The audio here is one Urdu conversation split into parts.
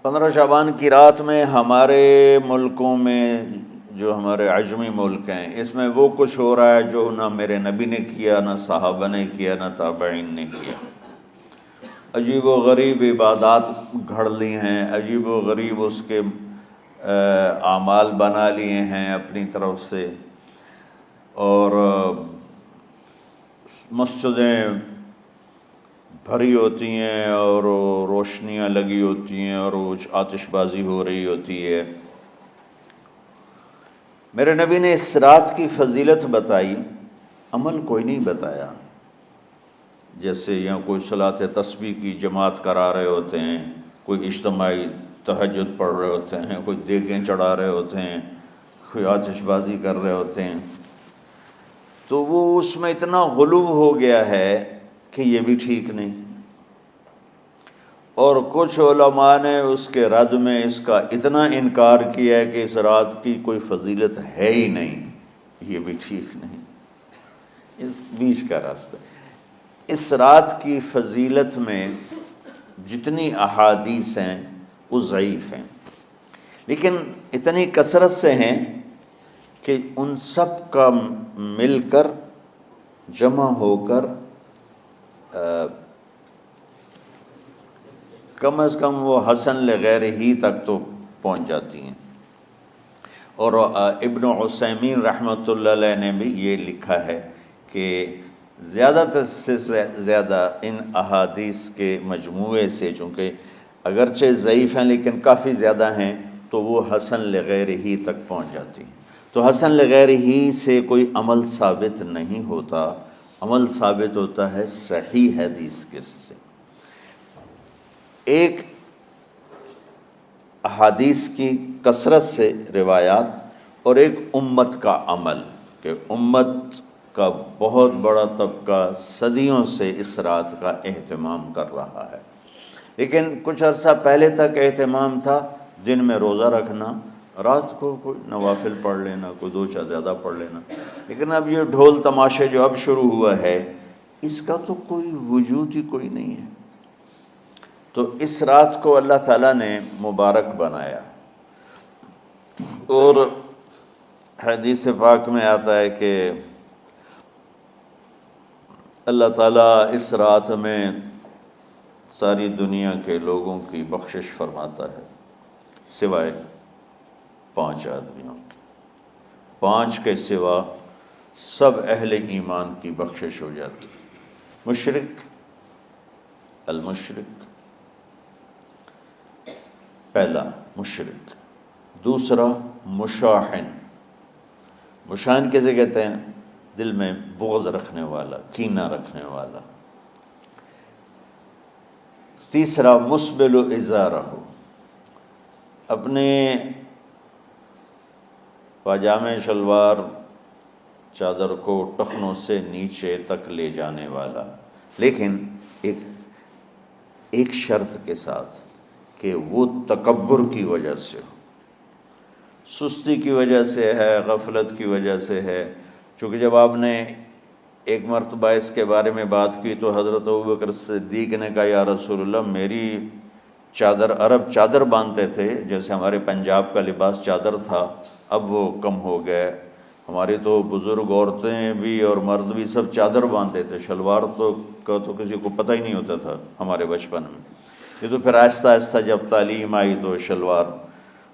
15 شعبان کی رات میں ہمارے ملکوں میں، جو ہمارے عجمی ملک ہیں، اس میں وہ کچھ ہو رہا ہے جو نہ میرے نبی نے کیا، نہ صحابہ نے کیا، نہ تابعین نے کیا۔ عجیب و غریب عبادات گھڑ لی ہیں، عجیب و غریب اس کے اعمال بنا لیے ہیں اپنی طرف سے، اور مسجدیں بھری ہوتی ہیں اور روشنیاں لگی ہوتی ہیں اور آتش بازی ہو رہی ہوتی ہے۔ میرے نبی نے اس رات کی فضیلت بتائی، عمل کوئی نہیں بتایا۔ جیسے یہاں کوئی صلاۃ تسبیح کی جماعت کرا رہے ہوتے ہیں، کوئی اجتماعی تہجد پڑھ رہے ہوتے ہیں، کوئی دیگیں چڑھا رہے ہوتے ہیں، کوئی آتش بازی کر رہے ہوتے ہیں، تو وہ اس میں اتنا غلو ہو گیا ہے کہ یہ بھی ٹھیک نہیں۔ اور کچھ علماء نے اس کے رد میں اس کا اتنا انکار کیا ہے کہ اس رات کی کوئی فضیلت ہے ہی نہیں، یہ بھی ٹھیک نہیں۔ اس بیچ کا راستہ، اس رات کی فضیلت میں جتنی احادیث ہیں وہ ضعیف ہیں، لیکن اتنی کثرت سے ہیں کہ ان سب کا مل کر جمع ہو کر کم از کم وہ حسن لغیر ہی تک تو پہنچ جاتی ہیں۔ اور ابن عثیمین رحمۃ اللہ علیہ نے بھی یہ لکھا ہے کہ زیادہ سے زیادہ ان احادیث کے مجموعے سے، چونکہ اگرچہ ضعیف ہیں لیکن کافی زیادہ ہیں، تو وہ حسن لغیر ہی تک پہنچ جاتی ہیں۔ تو حسن لغیر ہی سے کوئی عمل ثابت نہیں ہوتا، عمل ثابت ہوتا ہے صحیح حدیث کے سے۔ ایک احادیث کی کثرت سے روایات، اور ایک امت کا عمل، کہ امت کا بہت بڑا طبقہ صدیوں سے اس رات کا اہتمام کر رہا ہے، لیکن کچھ عرصہ پہلے تک اہتمام تھا دن میں روزہ رکھنا، رات کو کوئی نوافل پڑھ لینا، کوئی دو چار زیادہ پڑھ لینا، لیکن اب یہ ڈھول تماشے جو اب شروع ہوا ہے، اس کا تو کوئی وجود ہی کوئی نہیں ہے۔ تو اس رات کو اللہ تعالیٰ نے مبارک بنایا، اور حدیث پاک میں آتا ہے کہ اللہ تعالیٰ اس رات میں ساری دنیا کے لوگوں کی بخشش فرماتا ہے، سوائے 5 آدمیوں کے۔ 5 کے سوا سب اہل ایمان کی بخشش ہو جاتی۔ مشرک، المشرک، پہلا مشرک، دوسرا مشاحن، مشاحن کیسے کہتے ہیں؟ دل میں بغض رکھنے والا، کینہ رکھنے والا۔ تیسرا مسبل ازارہ، اپنے پاجامے شلوار چادر کو ٹخنوں سے نیچے تک لے جانے والا، لیکن ایک شرط کے ساتھ کہ وہ تکبر کی وجہ سے ہو، سستی کی وجہ سے ہے، غفلت کی وجہ سے ہے۔ چونکہ جب آپ نے ایک مرتبہ اس کے بارے میں بات کی تو حضرت ابوبکر صدیق نے کہا یا رسول اللہ، میری چادر، عرب چادر باندھتے تھے جیسے ہمارے پنجاب کا لباس چادر تھا، اب وہ کم ہو گئے، ہماری تو بزرگ عورتیں بھی اور مرد بھی سب چادر باندھتے تھے، شلوار کا تو کسی کو پتہ ہی نہیں ہوتا تھا ہمارے بچپن میں۔ یہ تو پھر آہستہ آہستہ جب تعلیم آئی تو شلوار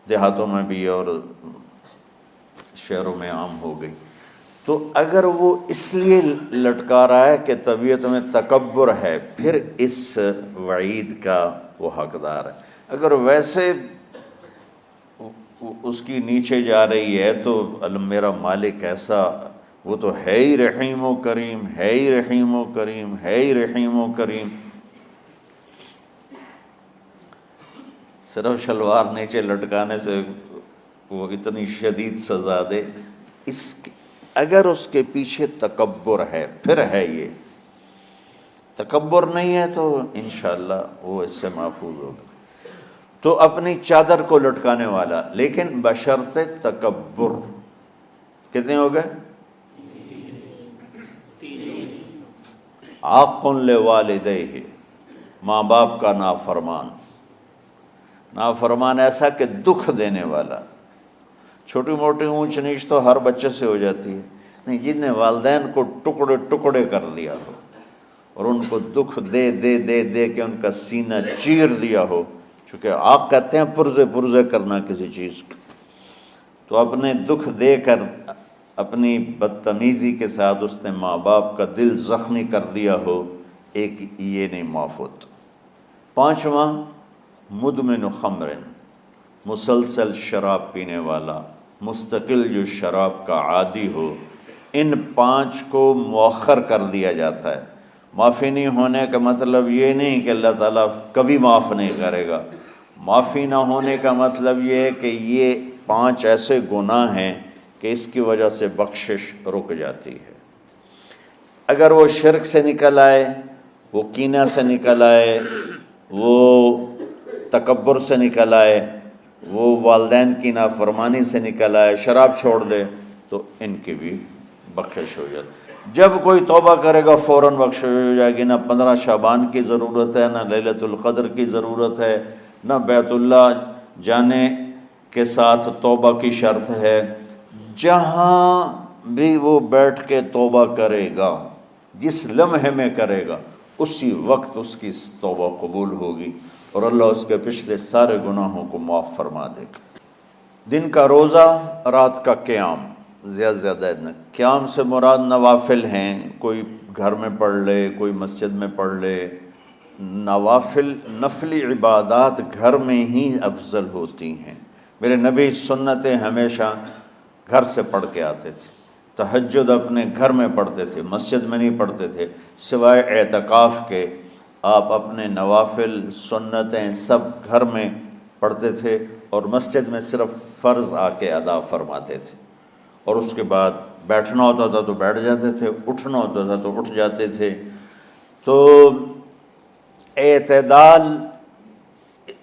دیہاتوں میں بھی اور شہروں میں عام ہو گئی۔ تو اگر وہ اس لیے لٹکا رہا ہے کہ طبیعت میں تکبر ہے، پھر اس وعید کا وہ حقدار ہے۔ اگر ویسے اس کی نیچے جا رہی ہے تو میرا مالک ایسا، وہ تو ہے ہی رحیم و کریم، ہے ہی رحیم و کریم، ہے ہی رحیم و کریم، صرف شلوار نیچے لٹکانے سے وہ اتنی شدید سزا دے۔ اگر اس کے پیچھے تکبر ہے، پھر ہے یہ، تکبر نہیں ہے تو انشاءاللہ وہ اس سے محفوظ ہوگا۔ تو اپنی چادر کو لٹکانے والا، لیکن بشرط تکبر۔ کتنے ہو گئے؟ عاق لوالدیہ، ماں باپ کا نافرمان، نافرمان ایسا کہ دکھ دینے والا. چھوٹی موٹی اونچ نیچ تو ہر بچے سے ہو جاتی ہے، نہیں، جن نے والدین کو ٹکڑے ٹکڑے کر دیا ہو اور ان کو دکھ دے دے دے دے کے ان کا سینہ چیر دیا ہو. چونکہ آپ کہتے ہیں پرزے پرزے کرنا کسی چیز کو، تو اپنے دکھ دے کر اپنی بدتمیزی کے ساتھ اس نے ماں باپ کا دل زخمی کر دیا ہو، ایک یہ نہیں معاف ہوتا. 5واں مدمن خمر، مسلسل شراب پینے والا، مستقل جو شراب کا عادی ہو. ان 5 کو مؤخر کر دیا جاتا ہے. معافی نہیں ہونے کا مطلب یہ نہیں کہ اللہ تعالیٰ کبھی معاف نہیں کرے گا. معافی نہ ہونے کا مطلب یہ ہے کہ یہ 5 ایسے گناہ ہیں کہ اس کی وجہ سے بخشش رک جاتی ہے. اگر وہ شرک سے نکل آئے، وہ کینہ سے نکل آئے، وہ تکبر سے نکل آئے، وہ والدین کی نافرمانی سے نکل آئے، شراب چھوڑ دے، تو ان کی بھی بخشش ہو جاتی. جب کوئی توبہ کرے گا فوراً بخشش ہو جائے گی. نہ 15 شعبان کی ضرورت ہے، نہ لیلۃ القدر کی ضرورت ہے، نہ بیت اللہ جانے کے ساتھ توبہ کی شرط ہے. جہاں بھی وہ بیٹھ کے توبہ کرے گا، جس لمحے میں کرے گا، اسی وقت اس کی توبہ قبول ہوگی اور اللہ اس کے پچھلے سارے گناہوں کو معاف فرما دے گا. دن کا روزہ، رات کا قیام، زیادہ قیام سے مراد نوافل ہیں. کوئی گھر میں پڑھ لے، کوئی مسجد میں پڑھ لے. نوافل، نفلی عبادات گھر میں ہی افضل ہوتی ہیں. میرے نبی سنتیں ہمیشہ گھر سے پڑھ کے آتے تھے. تہجد اپنے گھر میں پڑھتے تھے، مسجد میں نہیں پڑھتے تھے. سوائے اعتکاف کے آپ اپنے نوافل سنتیں سب گھر میں پڑھتے تھے اور مسجد میں صرف فرض آ کے ادا فرماتے تھے. اور اس کے بعد بیٹھنا ہوتا تھا تو بیٹھ جاتے تھے، اٹھنا ہوتا تھا تو اٹھ جاتے تھے. تو اعتدال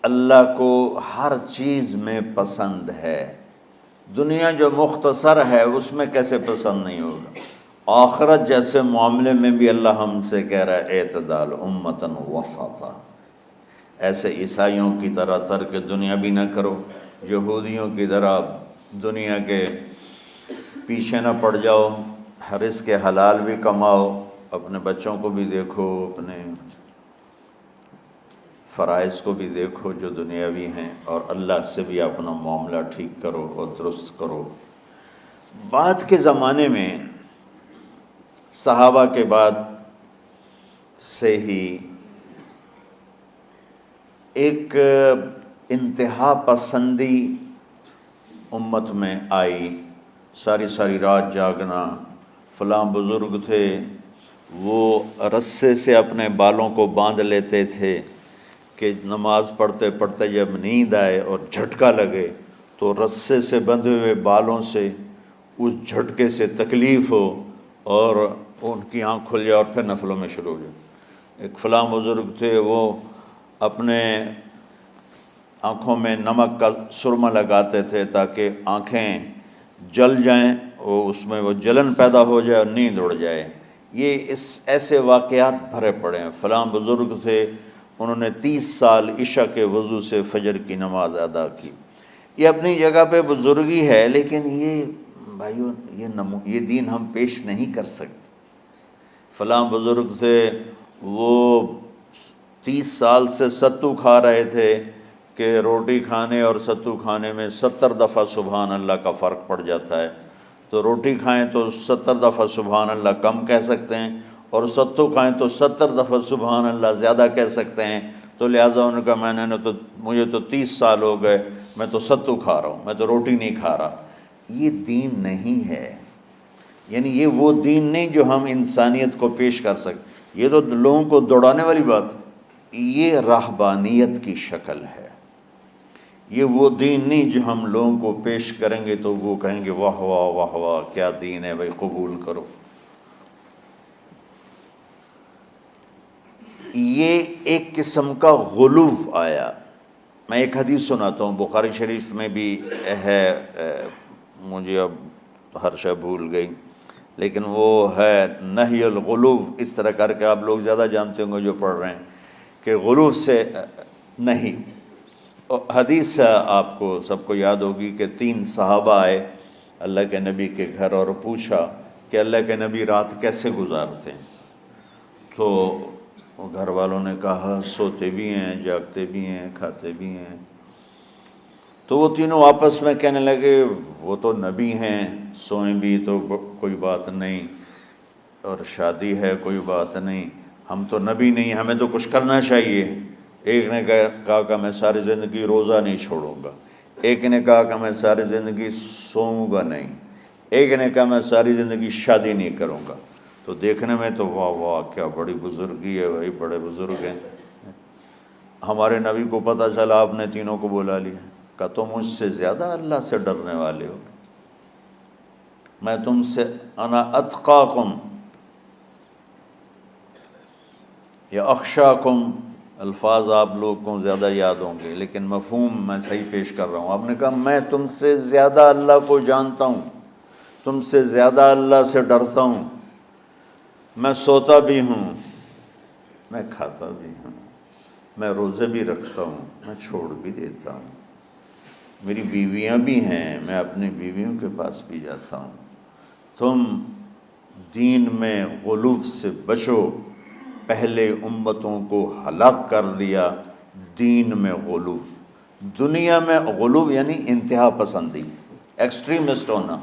اللہ کو ہر چیز میں پسند ہے. دنیا جو مختصر ہے اس میں کیسے پسند نہیں ہوگا؟ آخرت جیسے معاملے میں بھی اللہ ہم سے کہہ رہا ہے اعتدال، امتن وسطا. ایسے عیسائیوں کی طرح ترک دنیا بھی نہ کرو، یہودیوں کی طرح دنیا کے پیچھے نہ پڑ جاؤ. رزق حلال بھی کماؤ، اپنے بچوں کو بھی دیکھو، اپنے فرائض کو بھی دیکھو جو دنیاوی ہیں، اور اللہ سے بھی اپنا معاملہ ٹھیک کرو اور درست کرو. بعد کے زمانے میں صحابہ کے بعد سے ہی ایک انتہا پسندی امت میں آئی. ساری رات جاگنا. فلاں بزرگ تھے، وہ رسے سے اپنے بالوں کو باندھ لیتے تھے کہ نماز پڑھتے پڑھتے جب نیند آئے اور جھٹکا لگے تو رسے سے بندھے ہوئے بالوں سے اس جھٹکے سے تکلیف ہو اور ان کی آنکھ کھل جائے اور پھر نفلوں میں شروع ہو جائے. ایک فلاں بزرگ تھے، وہ اپنے آنکھوں میں نمک کا سرما لگاتے تھے تاکہ آنکھیں جل جائیں، اس میں وہ جلن پیدا ہو جائے اور نیند اڑ جائے. یہ ایسے واقعات بھرے پڑے ہیں. فلاں بزرگ تھے، انہوں نے 30 سال عشاء کے وضو سے فجر کی نماز ادا کی. یہ اپنی جگہ پہ بزرگی ہے، لیکن یہ بھائیوں یہ دین ہم پیش نہیں کر سکتے. فلاں بزرگ تھے، وہ 30 سال سے ستو کھا رہے تھے کہ روٹی کھانے اور ستو کھانے میں 70 دفعہ سبحان اللہ کا فرق پڑ جاتا ہے. تو روٹی کھائیں تو 70 دفعہ سبحان اللہ کم کہہ سکتے ہیں، اور ستو کھائیں تو 70 دفعہ سبحان اللہ زیادہ کہہ سکتے ہیں. تو لہٰذا ان کا مجھے تو 30 سال ہو گئے، میں تو ستو کھا رہا ہوں، میں تو روٹی نہیں کھا رہا. یہ دین نہیں ہے. یعنی یہ وہ دین نہیں جو ہم انسانیت کو پیش کر سکتے. یہ تو لوگوں کو دوڑانے والی بات. یہ راہبانیت کی شکل ہے. یہ وہ دین نہیں جو ہم لوگوں کو پیش کریں گے تو وہ کہیں گے واہ واہ واہ واہ کیا دین ہے بھائی، قبول کرو. یہ ایک قسم کا غلو آیا. میں ایک حدیث سناتا ہوں، بخاری شریف میں بھی ہے، مجھے اب ہر شے بھول گئی، لیکن وہ ہے نہی الغلو. اس طرح کر کے آپ لوگ زیادہ جانتے ہوں گے جو پڑھ رہے ہیں کہ غلو سے نہیں. حدیث آپ کو سب کو یاد ہوگی کہ 3 صحابہ آئے اللہ کے نبی کے گھر اور پوچھا کہ اللہ کے نبی رات کیسے گزارتے ہیں؟ تو گھر والوں نے کہا سوتے بھی ہیں، جاگتے بھی ہیں، کھاتے بھی ہیں۔ تو وہ تینوں آپس میں کہنے لگے وہ تو نبی ہیں، سوئیں بھی تو کوئی بات نہیں، اور شادی ہے کوئی بات نہیں، ہم تو نبی نہیں، ہمیں تو کچھ کرنا چاہیے۔ ایک نے کہا کہ میں ساری زندگی روزہ نہیں چھوڑوں گا، ایک نے کہا کہ میں ساری زندگی سوؤں گا نہیں، ایک نے کہا میں ساری زندگی شادی نہیں کروں گا۔ تو دیکھنے میں تو واہ واہ کیا بڑی بزرگی ہے بھائی، بڑے بزرگ ہیں۔ ہمارے نبی کو پتہ چلا آپ نے تینوں کو بلا لیا، کہا تم مجھ سے زیادہ اللہ سے ڈرنے والے ہو، میں تم سے انا اتقاکم یا اخشاکم، الفاظ آپ لوگوں کو زیادہ یاد ہوں گے لیکن مفہوم میں صحیح پیش کر رہا ہوں۔ آپ نے کہا میں تم سے زیادہ اللہ کو جانتا ہوں، تم سے زیادہ اللہ سے ڈرتا ہوں، میں سوتا بھی ہوں، میں کھاتا بھی ہوں، میں روزے بھی رکھتا ہوں، میں چھوڑ بھی دیتا ہوں، میری بیویاں بھی ہیں، میں اپنی بیویوں کے پاس بھی جاتا ہوں۔ تم دین میں غلو سے بچو، پہلے امتوں کو ہلاک کر دیا دین میں غلو۔ دنیا میں غلو یعنی انتہا پسندی، ایکسٹریمسٹ ہونا،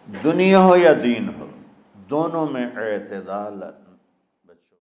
دنیا ہو یا دین ہو، دونوں میں اعتدال